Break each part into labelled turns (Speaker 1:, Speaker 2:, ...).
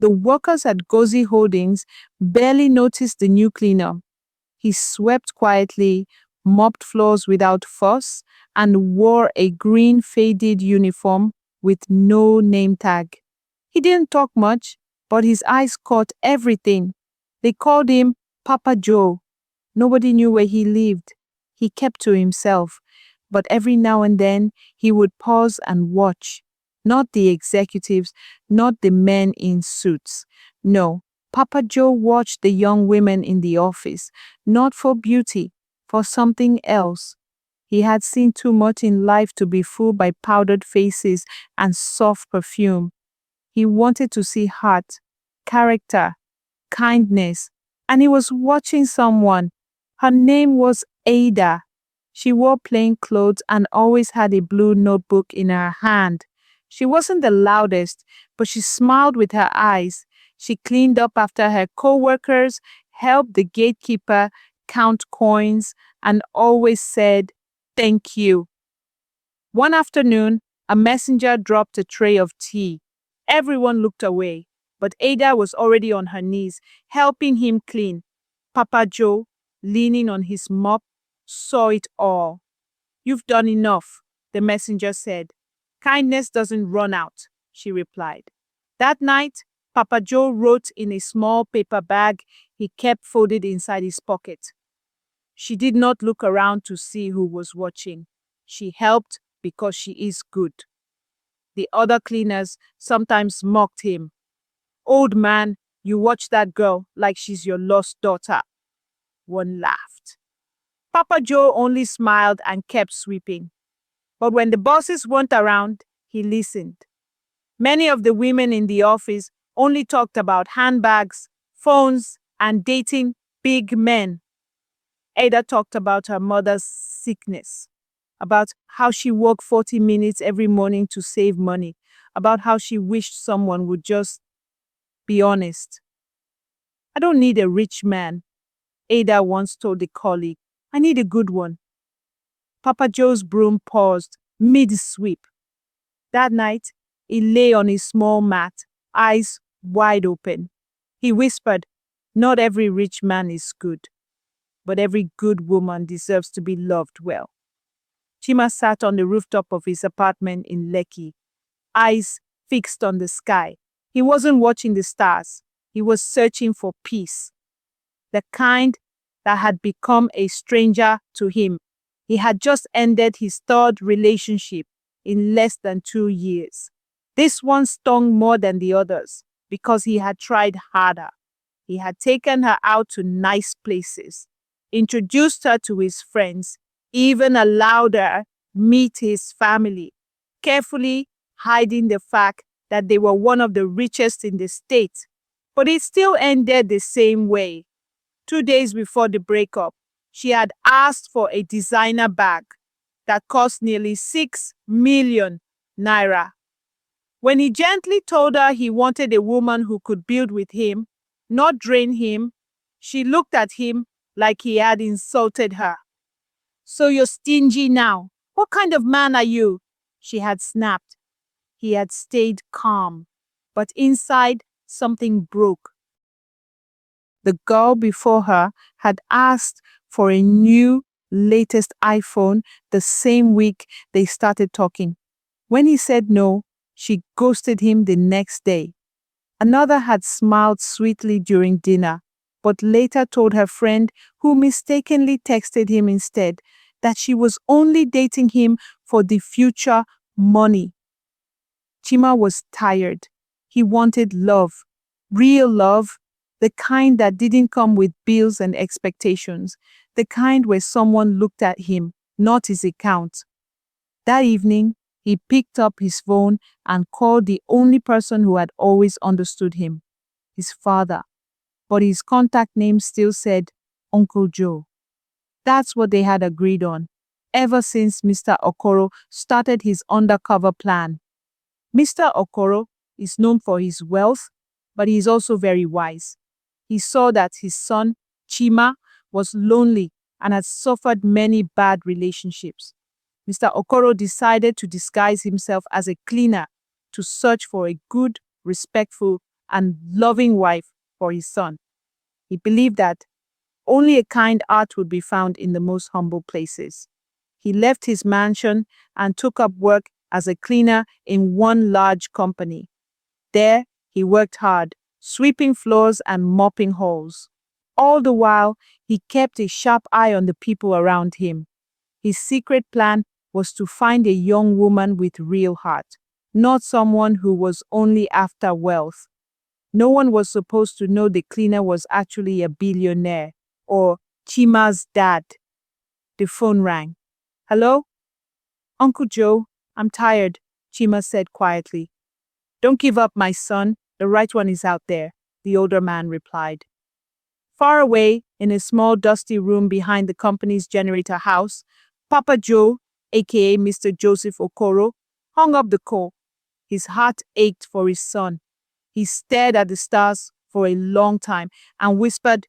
Speaker 1: The workers at Gozi Holdings barely noticed the new cleaner. He swept quietly, mopped floors without fuss, and wore a green faded uniform with no name tag. He didn't talk much, but his eyes caught everything. They called him Papa Joe. Nobody knew where he lived. He kept to himself, but every now and then he would pause and watch. Not the executives, not the men in suits. No, Papa Joe watched the young women in the office, not for beauty, for something else. He had seen too much in life to be fooled by powdered faces and soft perfume. He wanted to see heart, character, kindness, and he was watching someone. Her name was Ada. She wore plain clothes and always had a blue notebook in her hand. She wasn't the loudest, but she smiled with her eyes. She cleaned up after her co-workers, helped the gatekeeper count coins, and always said, "Thank you." One afternoon, a messenger dropped a tray of tea. Everyone looked away, but Ada was already on her knees, helping him clean. Papa Joe, leaning on his mop, saw it all. "You've done enough," the messenger said. "Kindness doesn't run out," she replied. That night, Papa Joe wrote in a small paper bag he kept folded inside his pocket. She did not look around to see who was watching. She helped because she is good. The other cleaners sometimes mocked him. "Old man, you watch that girl like she's your lost daughter." One laughed. Papa Joe only smiled and kept sweeping. But when the bosses weren't around, he listened. Many of the women in the office only talked about handbags, phones, and dating big men. Ada talked about her mother's sickness, about how she worked 40 minutes every morning to save money, about how she wished someone would just be honest. "I don't need a rich man," Ada once told a colleague. "I need a good one." Papa Joe's broom paused mid-sweep. That night, he lay on his small mat, eyes wide open. He whispered, "Not every rich man is good, but every good woman deserves to be loved well." Chima sat on the rooftop of his apartment in Lekki, eyes fixed on the sky. He wasn't watching the stars. He was searching for peace, the kind that had become a stranger to him. He had just ended his third relationship in less than 2 years. This one stung more than the others because he had tried harder. He had taken her out to nice places, introduced her to his friends, even allowed her meet his family, carefully hiding the fact that they were one of the richest in the state. But it still ended the same way. 2 days before the breakup, she had asked for a designer bag that cost nearly 6 million naira. When he gently told her he wanted a woman who could build with him, not drain him, she looked at him like he had insulted her. "So you're stingy now? What kind of man are you?" she had snapped. He had stayed calm, but inside something broke. The girl before her had asked for a new, latest iPhone the same week they started talking. When he said no, she ghosted him the next day. Another had smiled sweetly during dinner, but later told her friend, who mistakenly texted him instead, that she was only dating him for the future money. Chima was tired. He wanted love, real love, the kind that didn't come with bills and expectations, the kind where someone looked at him, not his account. That evening, he picked up his phone and called the only person who had always understood him, his father. But his contact name still said Uncle Joe. That's what they had agreed on, ever since Mr. Okoro started his undercover plan. Mr. Okoro is known for his wealth, but he is also very wise. He saw that his son, Chima, was lonely and had suffered many bad relationships. Mr. Okoro decided to disguise himself as a cleaner to search for a good, respectful, and loving wife for his son. He believed that only a kind heart would be found in the most humble places. He left his mansion and took up work as a cleaner in one large company. There, he worked hard, sweeping floors and mopping halls. All the while, he kept a sharp eye on the people around him. His secret plan was to find a young woman with real heart, not someone who was only after wealth. No one was supposed to know the cleaner was actually a billionaire or Chima's dad. The phone rang. Hello? Uncle Joe, I'm tired, Chima said quietly. Don't give up, my son. The right one is out there, the older man replied. Far away, in a small dusty room behind the company's generator house, Papa Joe, aka Mr. Joseph Okoro, hung up the call. His heart ached for his son. He stared at the stars for a long time and whispered,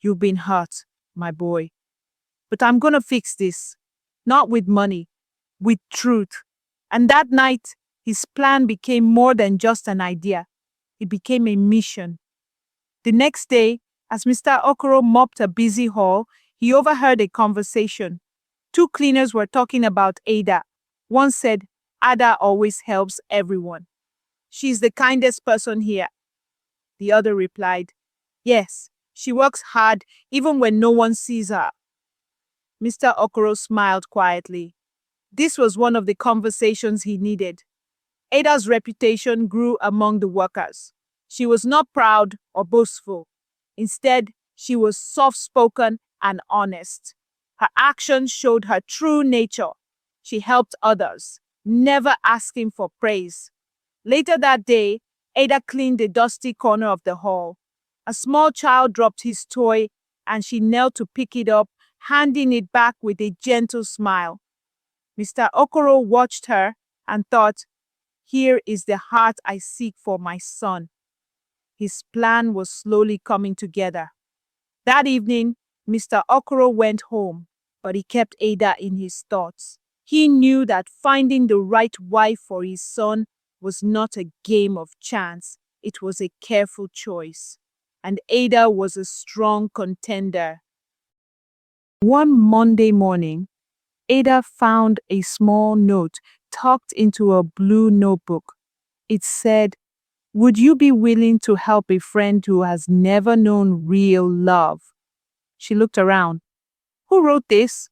Speaker 1: You've been hurt, my boy. But I'm gonna fix this. Not with money, with truth. And that night, his plan became more than just an idea. It became a mission. The next day, as Mr. Okoro mopped a busy hall, he overheard a conversation. Two cleaners were talking about Ada. One said, Ada always helps everyone. She's the kindest person here. The other replied, Yes, she works hard even when no one sees her. Mr. Okoro smiled quietly. This was one of the conversations he needed. Ada's reputation grew among the workers. She was not proud or boastful. Instead, she was soft-spoken and honest. Her actions showed her true nature. She helped others, never asking for praise. Later that day, Ada cleaned the dusty corner of the hall. A small child dropped his toy, and she knelt to pick it up, handing it back with a gentle smile. Mr. Okoro watched her and thought, Here is the heart I seek for my son. His plan was slowly coming together. That evening, Mr. Okoro went home, but he kept Ada in his thoughts. He knew that finding the right wife for his son was not a game of chance. It was a careful choice. And Ada was a strong contender. One Monday morning, Ada found a small note tucked into a blue notebook. It said, Would you be willing to help a friend who has never known real love? She looked around. Who wrote this?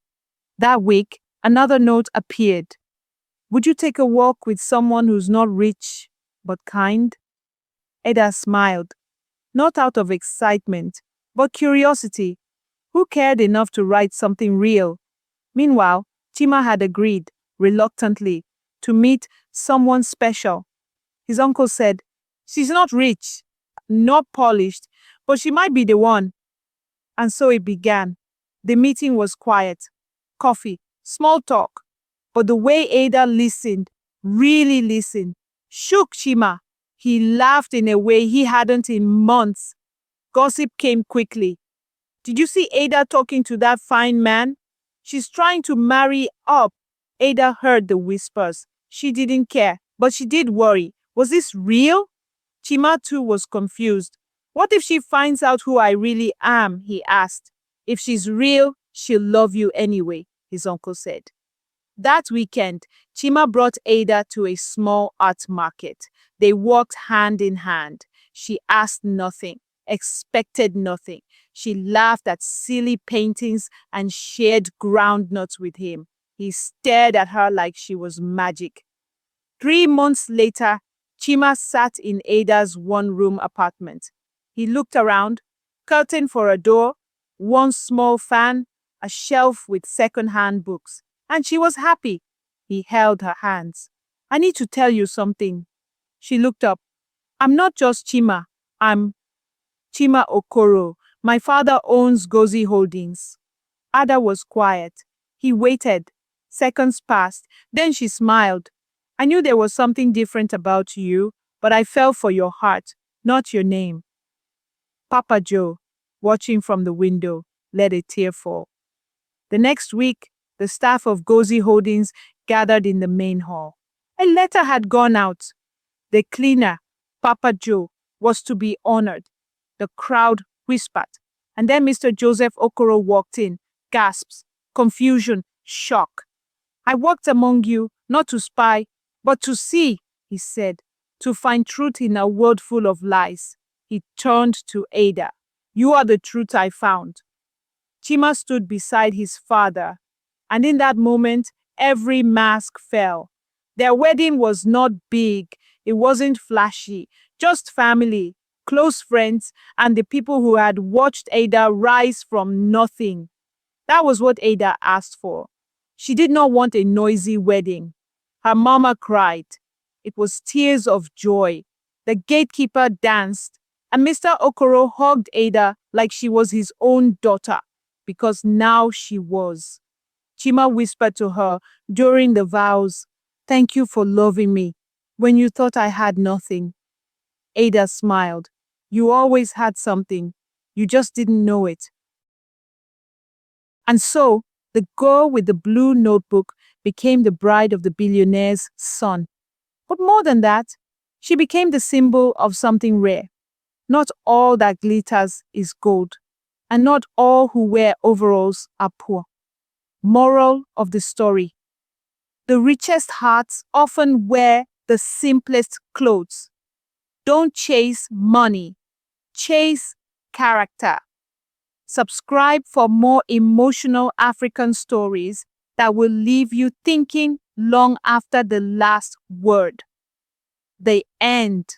Speaker 1: That week, another note appeared. Would you take a walk with someone who's not rich, but kind? Ada smiled, not out of excitement, but curiosity. Who cared enough to write something real? Meanwhile, Chima had agreed, reluctantly, to meet someone special. His uncle said, She's not rich, not polished, but she might be the one. And so it began. The meeting was quiet. Coffee, small talk. But the way Ada listened, really listened, shook Chima. He laughed in a way he hadn't in months. Gossip came quickly. Did you see Ada talking to that fine man? She's trying to marry up. Ada heard the whispers. She didn't care, but she did worry. Was this real? Chima too was confused. What if she finds out who I really am? He asked. If she's real, she'll love you anyway, his uncle said. That weekend, Chima brought Ada to a small art market. They walked hand in hand. She asked nothing, expected nothing. She laughed at silly paintings and shared groundnuts with him. He stared at her like she was magic. 3 months later, Chima sat in Ada's one-room apartment. He looked around, curtain for a door, one small fan, a shelf with second-hand books. And she was happy. He held her hands. I need to tell you something. She looked up. I'm not just Chima. I'm Chima Okoro. My father owns Gozi Holdings. Ada was quiet. He waited. Seconds passed. Then she smiled. I knew there was something different about you, but I fell for your heart, not your name. Papa Joe, watching from the window, let a tear fall. The next week, the staff of Gozi Holdings gathered in the main hall. A letter had gone out. The cleaner, Papa Joe, was to be honored. The crowd whispered. And then Mr. Joseph Okoro walked in, gasps, confusion, shock. I walked among you, not to spy, but to see, he said, to find truth in a world full of lies. He turned to Ada. You are the truth I found. Chima stood beside his father, and in that moment, every mask fell. Their wedding was not big, it wasn't flashy, just family, close friends, and the people who had watched Ada rise from nothing. That was what Ada asked for. She did not want a noisy wedding. Her mama cried. It was tears of joy. The gatekeeper danced, and Mr. Okoro hugged Ada like she was his own daughter, because now she was. Chima whispered to her during the vows, "Thank you for loving me when you thought I had nothing." Ada smiled. "You always had something. You just didn't know it." And so, the girl with the blue notebook became the bride of the billionaire's son. But more than that, she became the symbol of something rare. Not all that glitters is gold, and not all who wear overalls are poor. Moral of the story: the richest hearts often wear the simplest clothes. Don't chase money, chase character. Subscribe for more emotional African stories that will leave you thinking long after the last word. The end.